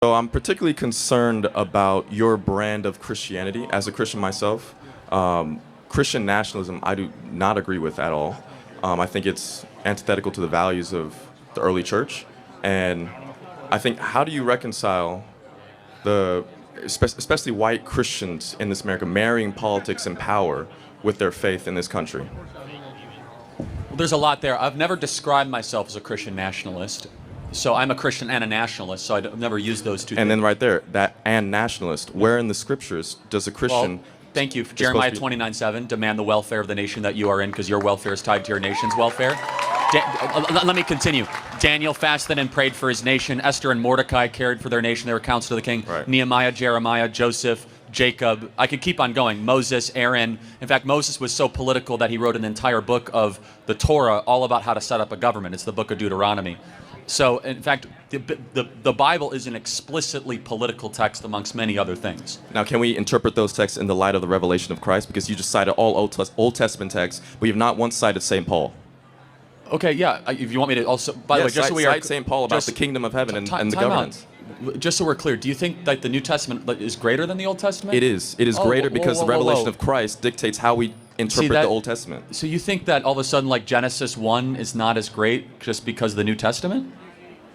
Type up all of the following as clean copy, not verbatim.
So I'm particularly concerned about your brand of Christianity. As a Christian myself, Christian nationalism I do not agree with at all. I think it's antithetical to the values of the early church, and I think how do you reconcile the especially white Christians in this America marrying politics and power with their faith in this country? Well, there's a lot there. I've never described myself as a Christian nationalist. So I'm a Christian and a nationalist, so I've never used those two And things. then right there, that and nationalist. Where in the scriptures does a Christian? Well, thank you. supposed Jeremiah to be- 29:7, demand the welfare of the nation that you are in, because your welfare is tied to your nation's welfare. Let me continue. Daniel fasted and prayed for his nation. Esther and Mordecai cared for their nation. They were counsel to the king. Right. Nehemiah, Jeremiah, Joseph, Jacob. I could keep on going. Moses, Aaron. In fact, Moses was so political that he wrote an entire book of the Torah all about how to set up a government. It's the book of Deuteronomy. So, in fact, the Bible is an explicitly political text amongst many other things. Now, can we interpret those texts in the light of the revelation of Christ? Because you just cited all Old Testament texts, but you've not once cited St. Paul. Okay, yeah. If you want me to also, by the way, just so we are cite St. Paul about just- the kingdom of heaven and the time governance. out. Just so we're clear, do you think that the New Testament is greater than the Old Testament? It is. It is Oh, greater whoa, because whoa, the whoa, revelation whoa. of Christ dictates how we interpret that- the Old Testament. So you think that all of a sudden, like Genesis 1 is not as great just because of the New Testament?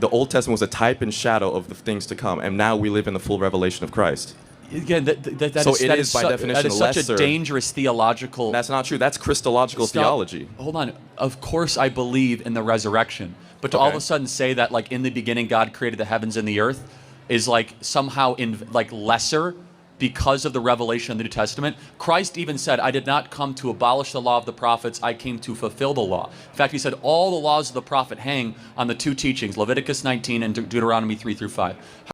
The Old Testament was a type and shadow of the things to come, and now we live in the full revelation of Christ. Again, that So is, it that is, by definition, that is such lesser. a dangerous theological. That's not true. That's Christological Stop. theology. Hold on. Of course, I believe in the resurrection, but to all of Okay. a sudden say that, like, in the beginning, God created the heavens and the earth, is like somehow lesser because of the revelation of the New Testament. Christ even said, "I did not come to abolish the law of the prophets; I came to fulfill the law." In fact, he said all the laws of the prophet hang on the two teachings, Leviticus 19 and Deuteronomy 3 through 5.